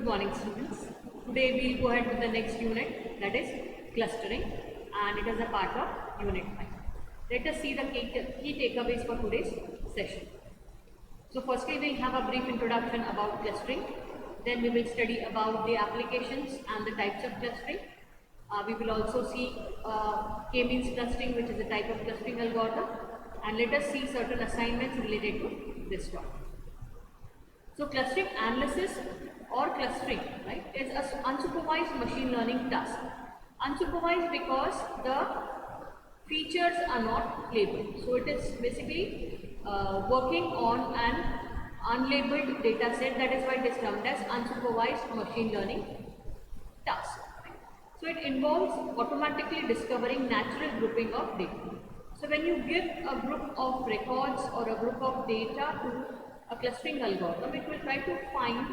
Good morning, students. Today we will go ahead with the next unit, that is clustering, and it is a part of unit 5. Let us see the key takeaways for today's session. So firstly we will have a brief introduction about clustering. Then we will study about the applications and the types of clustering. We will also see k-means clustering, which is a type of clustering algorithm, and let us see certain assignments related to this topic. So clustering analysis or clustering, right, is an unsupervised machine learning task. Unsupervised because the features are not labeled. So it is basically working on an unlabeled data set. That is why it is termed as unsupervised machine learning task. So it involves automatically discovering natural grouping of data. So when you give a group of records or a group of data to a clustering algorithm, it will try to find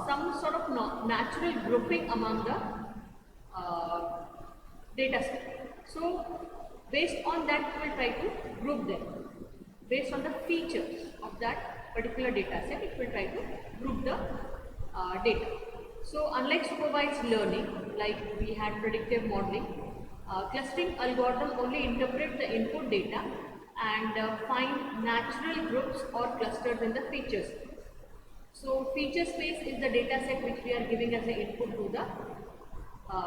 some sort of natural grouping among the data set. So based on that, it will try to group them. Based on the features of that particular data set, it will try to group the data. So unlike supervised learning, like we had predictive modeling, clustering algorithm only interpret the input data and find natural groups or clusters in the feature space. So feature space is the data set which we are giving as an input to the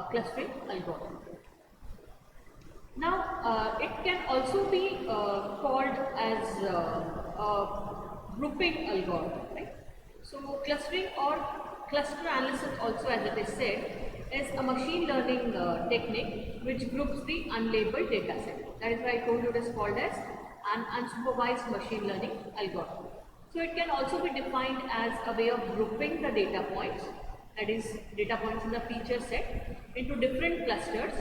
clustering algorithm. Now it can also be called as a grouping algorithm, right? So clustering or cluster analysis also, as it is said, is a machine learning technique which groups the unlabeled data set. That is why I told you it is called as an unsupervised machine learning algorithm. So it can also be defined as a way of grouping the data points, that is data points in the feature set, into different clusters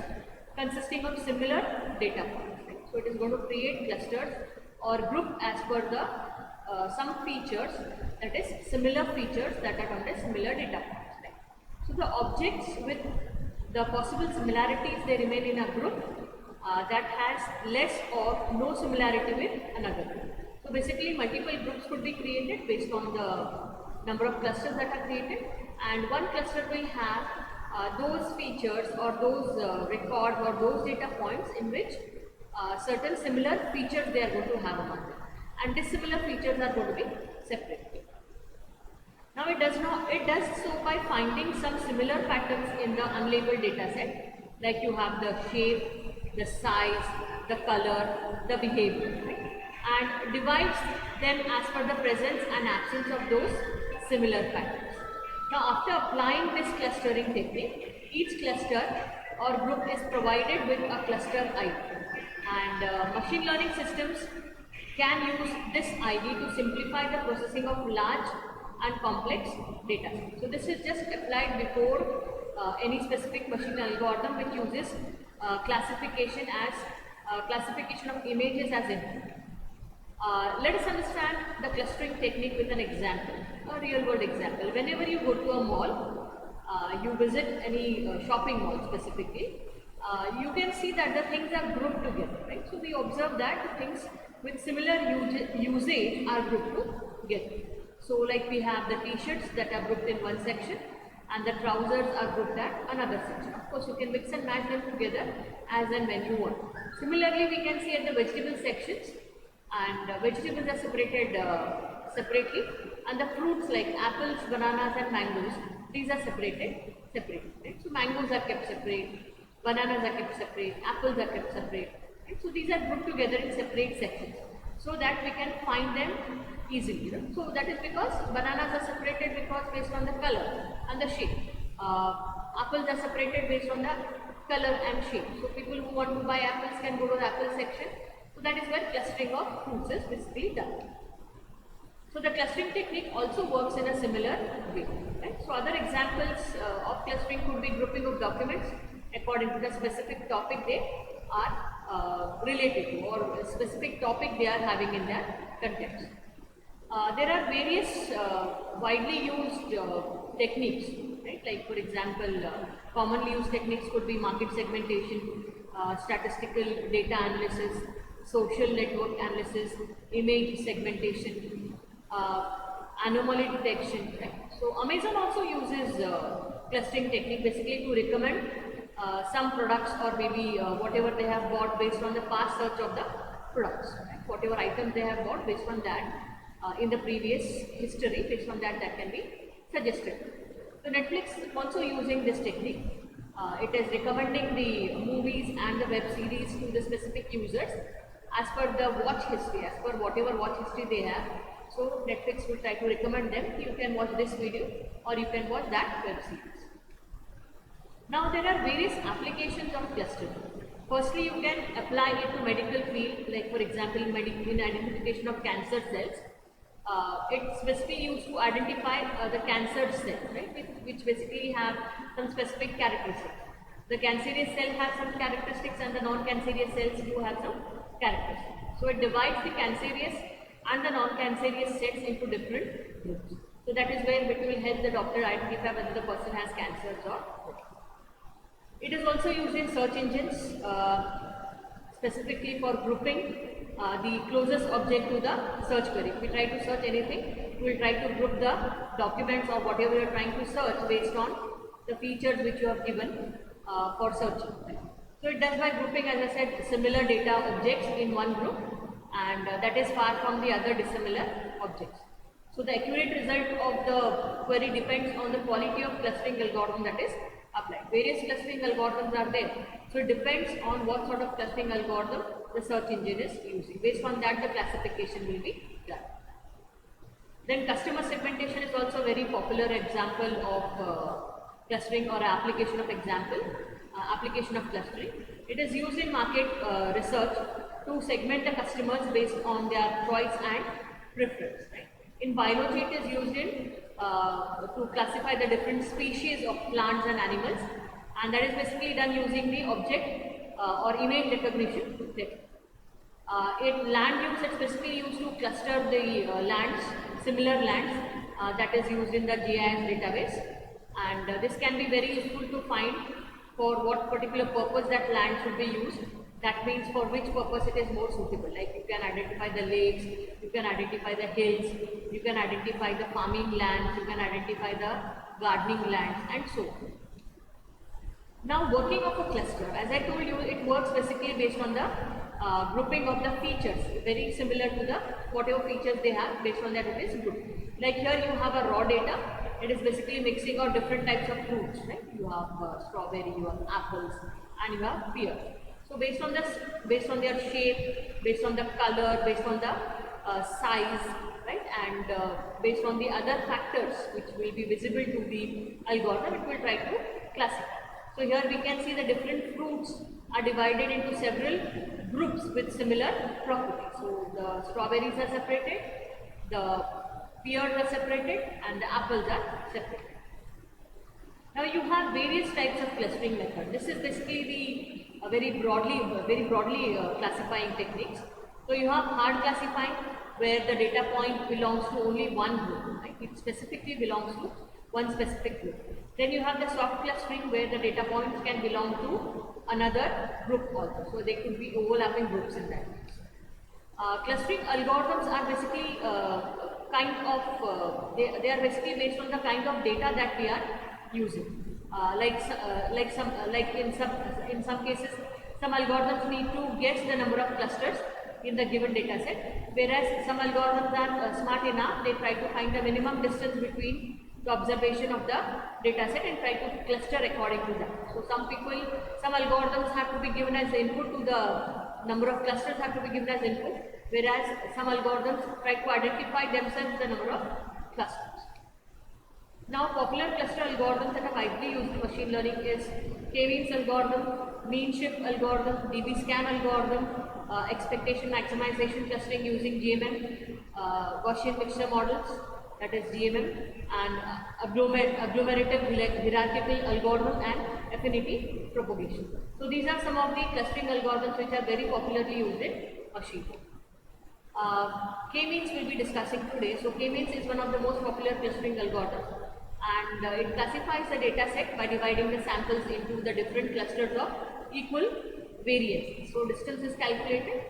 consisting of similar data points. Right? So it is going to create clusters or group as per the some features, that is similar features that are termed as similar data points. Right? So the objects with the possible similarities, they remain in a group that has less or no similarity with another group. So basically multiple groups could be created based on the number of clusters that are created, and one cluster will have those features or those records or those data points in which certain similar features they are going to have among them, and dissimilar features are going to be separated. Now it does so by finding some similar patterns in the unlabeled data set, like you have the shape, the size, the color, the behavior, right? And divides them as per the presence and absence of those similar patterns. Now after applying this clustering technique, each cluster or group is provided with a cluster ID, and machine learning systems can use this ID to simplify the processing of large and complex data. So this is just applied before any specific machine algorithm which uses classification of images as input. Let us understand the clustering technique with an example, a real world example. Whenever you go to a mall, you visit any shopping mall specifically, you can see that the things are grouped together, right? So we observe that the things with similar usage are grouped together. So like we have the t-shirts that are grouped in one section, and the trousers are grouped at another section. Of course, you can mix and match them together as and when you want. Similarly, we can see at the vegetable sections, and vegetables are separated separately, and the fruits like apples, bananas and mangoes, these are separated separately. Right? So mangoes are kept separate, bananas are kept separate, apples are kept separate. Right? So these are grouped together in separate sections so that we can find them easily. Right? So that is because bananas are separated because based on the color and the shape. Apples are separated based on the color and shape. So people who want to buy apples can go to the apple section. So that is where clustering of fruits is basically done. So the clustering technique also works in a similar way. Right? So other examples of clustering could be grouping of documents according to the specific topic they are related to, or a specific topic they are having in their context. There are various widely used techniques, right? Like for example, commonly used techniques could be market segmentation, statistical data analysis, social network analysis, image segmentation, anomaly detection. Right? So Amazon also uses clustering technique basically to recommend some products or maybe whatever they have bought based on the past search of the products. Right? Whatever items they have bought based on that in the previous history, based on that can be suggested. So Netflix is also using this technique. It is recommending the movies and the web series to the specific users as per the watch history, as per whatever watch history they have. So Netflix will try to recommend them, you can watch this video or you can watch that web series. Now there are various applications of clustering. Firstly, you can apply it to medical field, like for example in identification of cancer cells. It's basically used to identify the cancer cells, right, which basically have some specific characteristics. The cancerous cell has some characteristics and the non-cancerous cells do have some characteristics. So it divides the cancerous and the non-cancerous cells into different groups. So that is where it will help the doctor identify whether the person has cancer or not. It is also used in search engines, specifically for grouping the closest object to the search query. If we try to search anything, we will try to group the documents or whatever you are trying to search based on the features which you have given for searching. So it does by grouping, as I said, similar data objects in one group, and that is far from the other dissimilar objects. So the accurate result of the query depends on the quality of clustering algorithm that is applied. Various clustering algorithms are there. So it depends on what sort of clustering algorithm the search engine is using. Based on that, the classification will be done. Then customer segmentation is also a very popular example of clustering or application of application of clustering. It is used in market research to segment the customers based on their choice and preference. Right? In biology, it is used in to classify the different species of plants and animals, and that is basically done using the object or image recognition technique. In land use, it's basically used to cluster the lands, similar lands that is used in the GIS database, and this can be very useful to find for what particular purpose that land should be used. That means for which purpose it is more suitable. Like you can identify the lakes, you can identify the hills, you can identify the farming lands, you can identify the gardening lands, and so on. Now working of a cluster, as I told you, it works basically based on the grouping of the features, very similar to the whatever features they have, based on that it is grouped. Like here you have a raw data, it is basically mixing of different types of fruits, right? You have strawberry, you have apples, and you have pear. So based on this, based on their shape, based on the color, based on the size, right, and based on the other factors which will be visible to the algorithm, it will try to classify. So here we can see the different fruits are divided into several groups with similar properties. So the strawberries are separated, the pears are separated, and the apples are separated. Now you have various types of clustering method. This is basically the very broadly classifying techniques. So you have hard classifying, where the data point belongs to only one group, right? It specifically belongs to one specific group. Then you have the soft clustering, where the data points can belong to another group also. So they could be overlapping groups in that case. Clustering algorithms are basically they are basically based on the kind of data that we are using. In some cases, some algorithms need to guess the number of clusters in the given data set, whereas some algorithms are smart enough, they try to find the minimum distance between the observation of the data set and try to cluster according to that. So some algorithms have to be given as input to the number of clusters have to be given as input, whereas some algorithms try to identify themselves the number of clusters. Now popular cluster algorithms that are widely used in machine learning is K-means algorithm, mean shift algorithm, DB-scan algorithm, expectation maximization clustering using GMM, Gaussian mixture models, that is GMM, and agglomerative hierarchical algorithm and affinity propagation. So these are some of the clustering algorithms which are very popularly used in machine learning. K-means we'll be discussing today. So K-means is one of the most popular clustering algorithms, and it classifies the data set by dividing the samples into the different clusters of equal variance. So distance is calculated,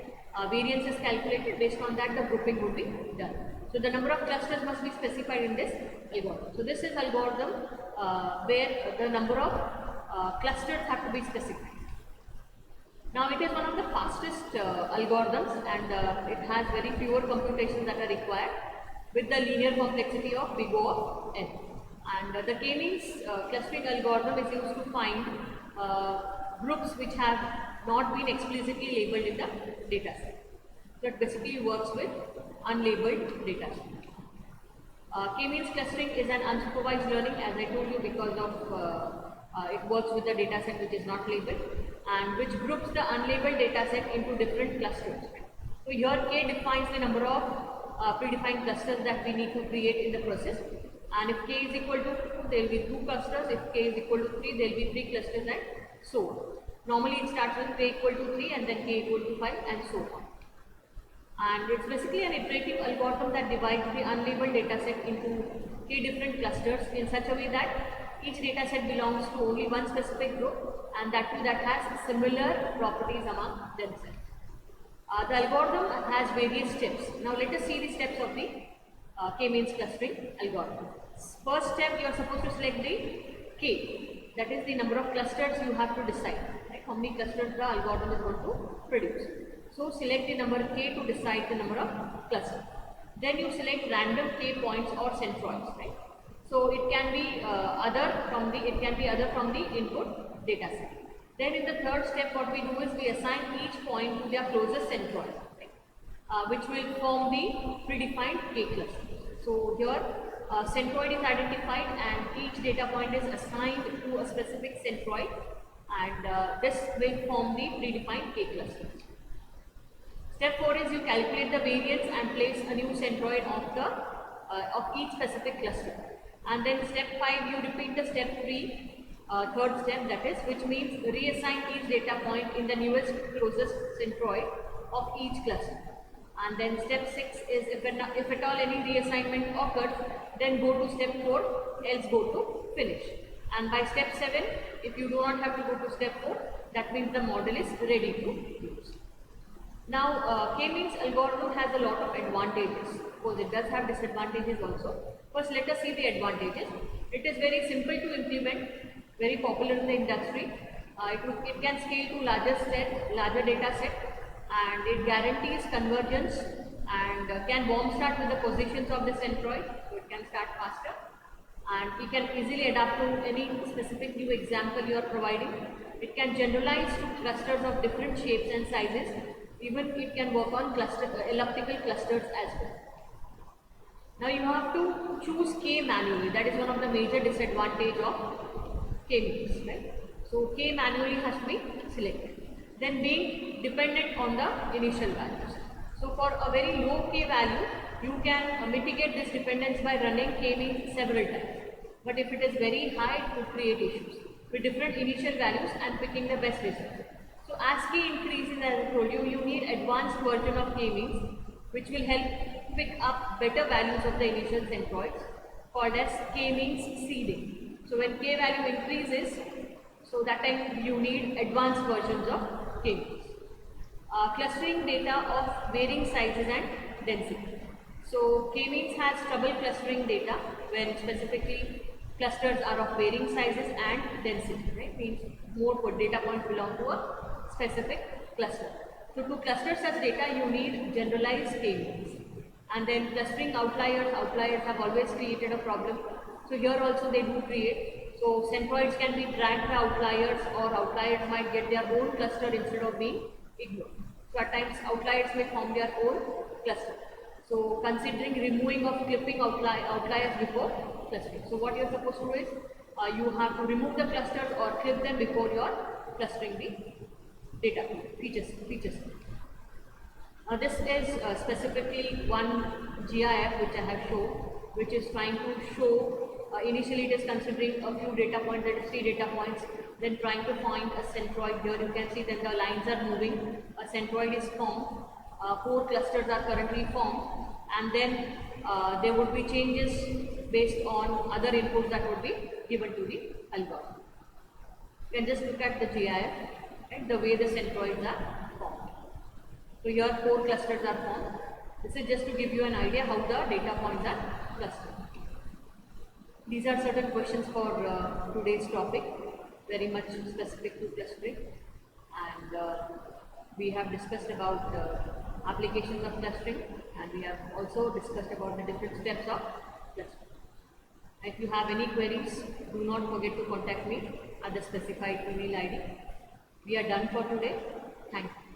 variance is calculated, based on that the grouping would be done. So the number of clusters must be specified in this algorithm. So this is algorithm where the number of clusters have to be specified. Now it is one of the fastest algorithms, and it has very fewer computations that are required with the linear complexity of big O of n. And the k-means clustering algorithm is used to find groups which have not been explicitly labeled in the data set. So it basically works with unlabeled data set. K-means clustering is an unsupervised learning, as I told you, because of it works with the data set which is not labeled, and which groups the unlabeled data set into different clusters. So here K defines the number of predefined clusters that we need to create in the process, and if K is equal to 2, there will be 2 clusters. If K is equal to 3, there will be 3 clusters, and so on. Normally it starts with K equal to 3 and then K equal to 5 and so on. And it's basically an iterative algorithm that divides the unlabeled data set into K different clusters in such a way that each data set belongs to only one specific group, and that has similar properties among themselves. The algorithm has various steps. Now let us see the steps of the k-means clustering algorithm. First step, you are supposed to select the k, that is the number of clusters you have to decide, right? How many clusters the algorithm is going to produce. So select the number k to decide the number of clusters. Then you select random k points or centroids, right? So it can be other from the input data set. Then in the third step, what we do is we assign each point to their closest centroid, right? Which will form the predefined k cluster. So here centroid is identified and each data point is assigned to a specific centroid, and this will form the predefined k cluster. Step 4 is you calculate the variance and place a new centroid of each specific cluster. And then step 5, you repeat the step 3, third step, that is, which means reassign each data point in the newest closest centroid of each cluster. And then step 6 is if at all any reassignment occurs, then go to step 4, else go to finish. And by step 7, if you do not have to go to step 4, that means the model is ready to use. Now, k-means algorithm has a lot of advantages. Of course, it does have disadvantages also. First, let us see the advantages. It is very simple to implement, very popular in the industry. It can scale to larger data set, and it guarantees convergence and can warm start with the positions of the centroid, so it can start faster. And it can easily adapt to any specific new example you are providing. It can generalize to clusters of different shapes and sizes. Even it can work on elliptical clusters as well. Now you have to choose k manually. That is one of the major disadvantage of k-means, right? So k manually has to be selected. Then being dependent on the initial values. So for a very low k value, you can mitigate this dependence by running k-means several times. But if it is very high, it could create issues with different initial values and picking the best result. So as k increases, as I told you, you need advanced version of k-means, which will help pick up better values of the initial centroids, called as k-means seeding. So when k value increases, so that time you need advanced versions of k-means. Clustering data of varying sizes and density. So k-means has trouble clustering data when specifically clusters are of varying sizes and density, right? Means more data points belong to a specific cluster. So to cluster such data, you need generalized k-means. And then clustering outliers have always created a problem. So here also they do create. So centroids can be dragged by outliers, or outliers might get their own cluster instead of being ignored. So at times outliers may form their own cluster. So considering removing of clipping outliers before clustering. So what you are supposed to do is you have to remove the clusters or clip them before you are clustering the data features. This is specifically one GIF which I have shown, which is trying to show initially it is considering a few data points, that is 3 data points, then trying to find a centroid. Here you can see that the lines are moving, a centroid is formed, 4 clusters are currently formed, and then there would be changes based on other inputs that would be given to the algorithm. You can just look at the GIF, right, the way the centroids are formed. So here 4 clusters are formed, This is just to give you an idea how the data points are clustered. These are certain questions for today's topic, very much specific to clustering, and we have discussed about applications of clustering, and we have also discussed about the different steps of clustering. If you have any queries, do not forget to contact me at the specified email ID. We are done for today. Thank you.